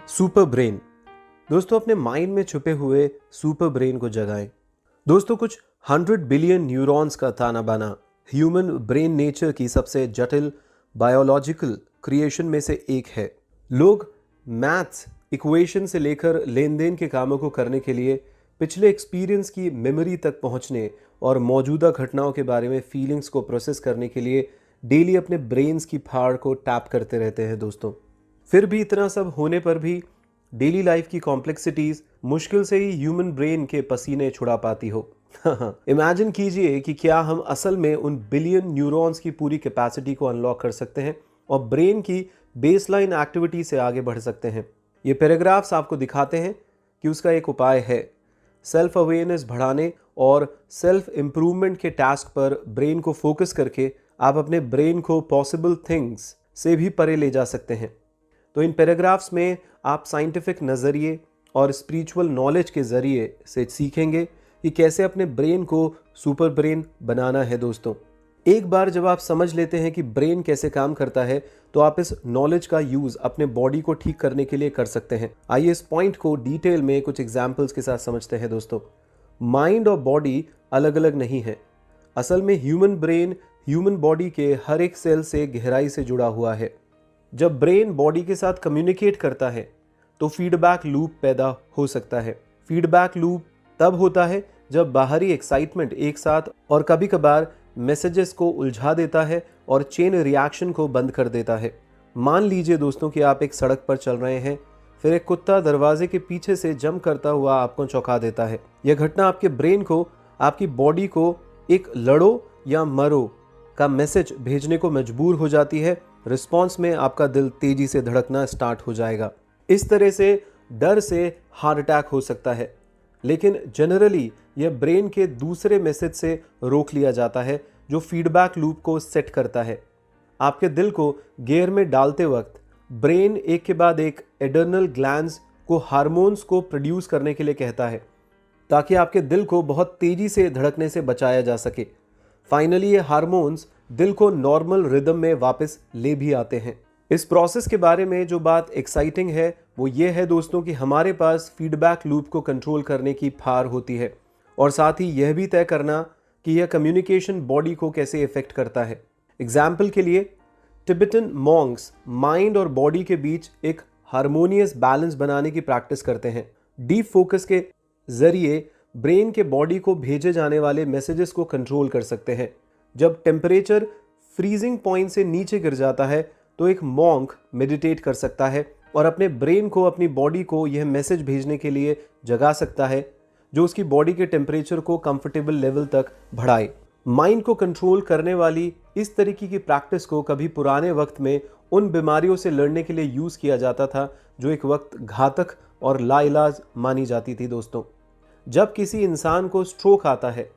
Super brain. दोस्तों, अपने mind में छुपे हुए सुपर ब्रेन को जगाएं। दोस्तों, कुछ 100 बिलियन न्यूरॉन्स का ताना बाना ह्यूमन ब्रेन नेचर की सबसे जटिल बायोलॉजिकल क्रिएशन में से एक है। लोग मैथ्स इक्वेशन से लेकर लेन देन के कामों को करने के लिए पिछले एक्सपीरियंस की मेमोरी तक पहुंचने और मौजूदा घटनाओं के बारे में फीलिंग्स को प्रोसेस करने के लिए डेली अपने ब्रेन्स की फाड़ को टैप करते रहते हैं। दोस्तों, फिर भी इतना सब होने पर भी डेली लाइफ की कॉम्प्लेक्सिटीज मुश्किल से ही ह्यूमन ब्रेन के पसीने छुड़ा पाती हो। इमेजिन कीजिए कि क्या हम असल में उन बिलियन न्यूरॉन्स की पूरी कैपेसिटी को अनलॉक कर सकते हैं और ब्रेन की बेसलाइन एक्टिविटी से आगे बढ़ सकते हैं। ये पैराग्राफ्स आपको दिखाते हैं कि उसका एक उपाय है। सेल्फ अवेयरनेस बढ़ाने और सेल्फ इम्प्रूवमेंट के टास्क पर ब्रेन को फोकस करके आप अपने ब्रेन को पॉसिबल थिंग्स से भी परे ले जा सकते हैं। तो इन पैराग्राफ्स में आप साइंटिफिक नज़रिए और स्पिरिचुअल नॉलेज के ज़रिए से सीखेंगे कि कैसे अपने ब्रेन को सुपर ब्रेन बनाना है। दोस्तों, एक बार जब आप समझ लेते हैं कि ब्रेन कैसे काम करता है तो आप इस नॉलेज का यूज़ अपने बॉडी को ठीक करने के लिए कर सकते हैं। आइए इस पॉइंट को डिटेल में कुछ एग्जाम्पल्स के साथ समझते हैं। दोस्तों, माइंड और बॉडी अलग अलग नहीं है। असल में ह्यूमन ब्रेन ह्यूमन बॉडी के हर एक सेल से गहराई से जुड़ा हुआ है। जब ब्रेन बॉडी के साथ कम्युनिकेट करता है तो फीडबैक लूप पैदा हो सकता है। फीडबैक लूप तब होता है जब बाहरी एक्साइटमेंट एक साथ और कभी कभार मैसेजेस को उलझा देता है और चेन रिएक्शन को बंद कर देता है। मान लीजिए दोस्तों कि आप एक सड़क पर चल रहे हैं, फिर एक कुत्ता दरवाजे के पीछे से जंप करता हुआ आपको चौंका देता है। यह घटना आपके ब्रेन को, आपकी बॉडी को एक लड़ो या मरो का मैसेज भेजने को मजबूर हो जाती है। रिस्पॉन्स में आपका दिल तेजी से धड़कना स्टार्ट हो जाएगा। इस तरह से डर से हार्ट अटैक हो सकता है, लेकिन जनरली यह ब्रेन के दूसरे मैसेज से रोक लिया जाता है जो फीडबैक लूप को सेट करता है। आपके दिल को गियर में डालते वक्त ब्रेन एक के बाद एक एड्रेनल ग्लैंड्स को हार्मोन्स को प्रोड्यूस करने के लिए कहता है ताकि आपके दिल को बहुत तेजी से धड़कने से बचाया जा सके। फाइनली ये हार्मोन्स दिल को नॉर्मल रिदम में वापस ले भी आते हैं। इस प्रोसेस के बारे में जो बात एक्साइटिंग है वो ये है दोस्तों कि हमारे पास फीडबैक लूप को कंट्रोल करने की पावर होती है और साथ ही यह भी तय करना कि यह कम्युनिकेशन बॉडी को कैसे इफेक्ट करता है। एग्जाम्पल के लिए, टिबेटन मॉन्क्स माइंड और बॉडी के बीच एक हार्मोनियस बैलेंस बनाने की प्रैक्टिस करते हैं। डीप फोकस के जरिए ब्रेन के बॉडी को भेजे जाने वाले मैसेजेस को कंट्रोल कर सकते हैं। जब टेम्परेचर फ्रीजिंग पॉइंट से नीचे गिर जाता है तो एक मॉन्क मेडिटेट कर सकता है और अपने ब्रेन को, अपनी बॉडी को यह मैसेज भेजने के लिए जगा सकता है जो उसकी बॉडी के टेम्परेचर को कंफर्टेबल लेवल तक बढ़ाए। माइंड को कंट्रोल करने वाली इस तरीके की प्रैक्टिस को कभी पुराने वक्त में उन बीमारियों से लड़ने के लिए यूज़ किया जाता था जो एक वक्त घातक और लाइलाज मानी जाती थी। दोस्तों, जब किसी इंसान को स्ट्रोक आता है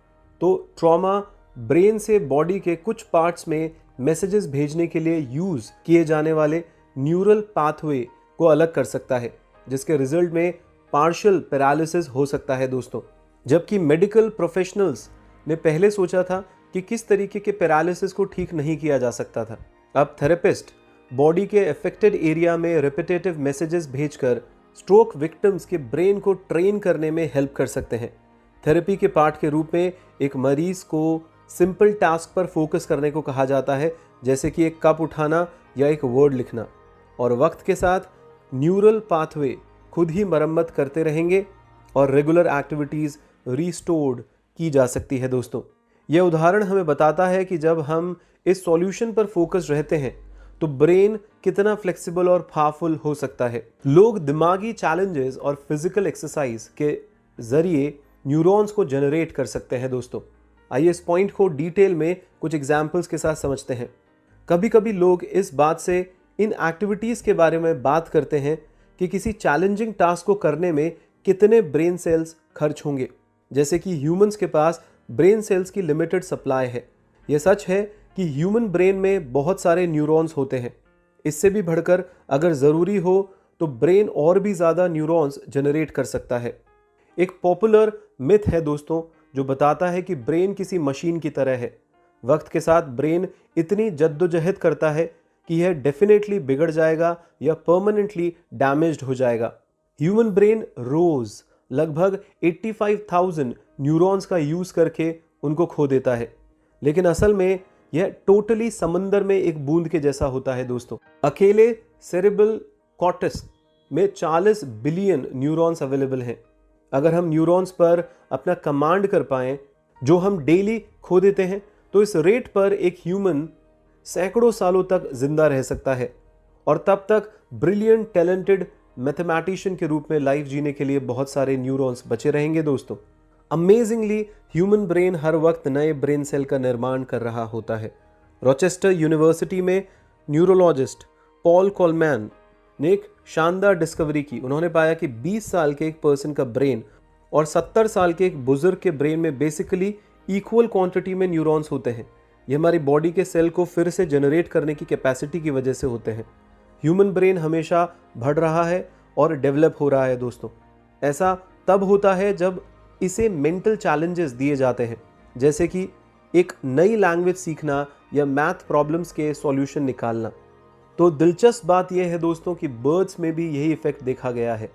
तो ट्रॉमा ब्रेन से बॉडी के कुछ पार्ट्स में मैसेजेस भेजने के लिए यूज़ किए जाने वाले न्यूरल पाथवे को अलग कर सकता है, जिसके रिजल्ट में पार्शियल पैरालिसिस हो सकता है। दोस्तों, जबकि मेडिकल प्रोफेशनल्स ने पहले सोचा था कि किस तरीके के पैरालिसिस को ठीक नहीं किया जा सकता था, अब थेरेपिस्ट बॉडी के अफेक्टेड एरिया में रिपीटेटिव मैसेजेस भेजकर स्ट्रोक विक्टिम्स के ब्रेन को ट्रेन करने में हेल्प कर सकते हैं। थेरेपी के पार्ट के रूप में एक मरीज को सिंपल टास्क पर फोकस करने को कहा जाता है, जैसे कि एक कप उठाना या एक वर्ड लिखना, और वक्त के साथ न्यूरल पाथवे खुद ही मरम्मत करते रहेंगे और रेगुलर एक्टिविटीज़ रिस्टोर्ड की जा सकती है। दोस्तों, यह उदाहरण हमें बताता है कि जब हम इस सॉल्यूशन पर फोकस रहते हैं तो ब्रेन कितना फ्लेक्सिबल और पावरफुल हो सकता है। लोग दिमागी चैलेंजेस और फिजिकल एक्सरसाइज के जरिए न्यूरॉन्स को जनरेट कर सकते हैं। दोस्तों, आइए इस पॉइंट को डिटेल में कुछ एग्जाम्पल्स के साथ समझते हैं। कभी कभी लोग इस बात से इन एक्टिविटीज़ के बारे में बात करते हैं कि किसी चैलेंजिंग टास्क को करने में कितने ब्रेन सेल्स खर्च होंगे, जैसे कि ह्यूमंस के पास ब्रेन सेल्स की लिमिटेड सप्लाई है। यह सच है कि ह्यूमन ब्रेन में बहुत सारे न्यूरॉन्स होते हैं। इससे भी बढ़कर अगर ज़रूरी हो तो ब्रेन और भी ज़्यादा न्यूरॉन्स जनरेट कर सकता है। एक पॉपुलर मिथ है दोस्तों जो बताता है कि ब्रेन किसी मशीन की तरह है। वक्त के साथ ब्रेन इतनी जद्दोजहद करता है कि यह डेफिनेटली बिगड़ जाएगा या परमानेंटली डैमेज्ड हो जाएगा। ह्यूमन ब्रेन रोज लगभग 85,000 न्यूरॉन्स का यूज करके उनको खो देता है, लेकिन असल में यह टोटली समंदर में एक बूंद के जैसा होता है दोस्तों। अकेले सेरेब्रल कॉर्टेक्स में 40 बिलियन न्यूरॉन्स अवेलेबल हैं। अगर हम न्यूरॉन्स पर अपना कमांड कर पाएं, जो हम डेली खो देते हैं, तो इस रेट पर एक ह्यूमन सैकड़ों सालों तक जिंदा रह सकता है और तब तक ब्रिलियंट टैलेंटेड मैथमेटिशियन के रूप में लाइफ जीने के लिए बहुत सारे न्यूरॉन्स बचे रहेंगे दोस्तों। अमेजिंगली ह्यूमन ब्रेन हर वक्त नए ब्रेन सेल का निर्माण कर रहा होता है। रोचेस्टर यूनिवर्सिटी में न्यूरोलॉजिस्ट पॉल कोलमैन ने एक शानदार डिस्कवरी की। उन्होंने पाया कि 20 साल के एक पर्सन का ब्रेन और 70 साल के एक बुजुर्ग के ब्रेन में बेसिकली इक्वल क्वांटिटी में न्यूरॉन्स होते हैं। ये हमारी बॉडी के सेल को फिर से जनरेट करने की कैपेसिटी की वजह से होते हैं। ह्यूमन ब्रेन हमेशा बढ़ रहा है और डेवलप हो रहा है दोस्तों। ऐसा तब होता है जब इसे मेंटल चैलेंजेस दिए जाते हैं, जैसे कि एक नई लैंग्वेज सीखना या मैथ प्रॉब्लम्स के सॉल्यूशन निकालना। तो दिलचस्प बात यह है दोस्तों कि बर्ड्स में भी यही इफेक्ट देखा गया है।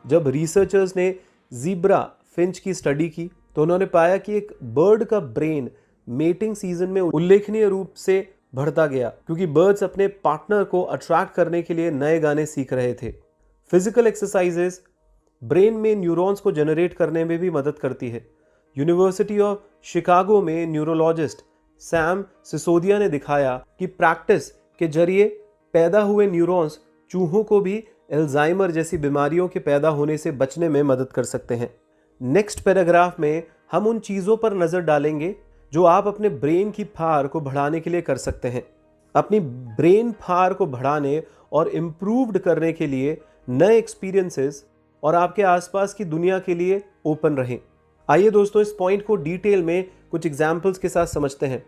जब रिसर्चर्स ने ज़ीब्रा फिंच की स्टडी की तो उन्होंने पाया कि एक बर्ड का ब्रेन मेटिंग सीजन में उल्लेखनीय रूप से बढ़ता गया, क्योंकि बर्ड्स अपने पार्टनर को अट्रैक्ट करने के लिए नए गाने सीख रहे थे। फिजिकल एक्सरसाइजेस ब्रेन में न्यूरॉन्स को जनरेट करने में भी मदद करती है। यूनिवर्सिटी ऑफ शिकागो में न्यूरोलॉजिस्ट सैम सिसोदिया ने दिखाया कि प्रैक्टिस के जरिए पैदा हुए न्यूरॉन्स चूहों को भी एल्जाइमर जैसी बीमारियों के पैदा होने से बचने में मदद कर सकते हैं। नेक्स्ट पैराग्राफ में हम उन चीज़ों पर नज़र डालेंगे जो आप अपने ब्रेन की फार को बढ़ाने के लिए कर सकते हैं। अपनी ब्रेन फार को बढ़ाने और इम्प्रूव्ड करने के लिए नए एक्सपीरियंसेस और आपके आसपास की दुनिया के लिए ओपन रहें। आइए दोस्तों इस पॉइंट को डिटेल में कुछ एग्जाम्पल्स के साथ समझते हैं।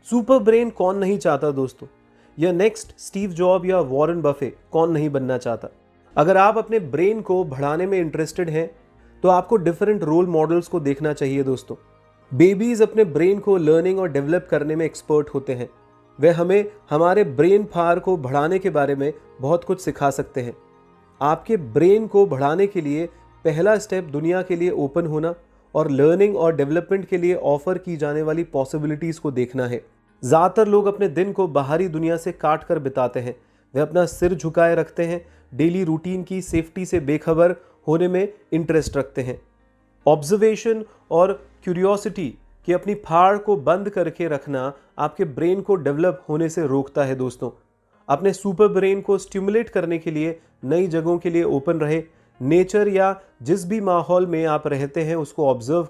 सुपर ब्रेन कौन नहीं चाहता दोस्तों? या नेक्स्ट स्टीव जॉब या वॉरेन बफे कौन नहीं बनना चाहता? अगर आप अपने ब्रेन को बढ़ाने में इंटरेस्टेड हैं तो आपको डिफरेंट रोल मॉडल्स को देखना चाहिए दोस्तों। बेबीज अपने ब्रेन को लर्निंग और डेवलप करने में एक्सपर्ट होते हैं। वे हमें हमारे ब्रेन फार को बढ़ाने के बारे में बहुत कुछ सिखा सकते हैं। आपके ब्रेन को बढ़ाने के लिए पहला स्टेप दुनिया के लिए ओपन होना और लर्निंग और डेवलपमेंट के लिए ऑफर की जाने वाली पॉसिबिलिटीज़ को देखना है। ज़्यादातर लोग अपने दिन को बाहरी दुनिया से काट कर बिताते हैं। वे अपना सिर झुकाए रखते हैं, डेली रूटीन की सेफ्टी से बेखबर होने में इंटरेस्ट रखते हैं। ऑब्जर्वेशन और क्यूरियोसिटी कि अपनी फाड़ को बंद करके रखना आपके ब्रेन को डेवलप होने से रोकता है दोस्तों। अपने सुपर ब्रेन को स्टिमुलेट करने के लिए नई जगहों के लिए ओपन रहे। नेचर या जिस भी माहौल में आप रहते हैं उसको ऑब्जर्व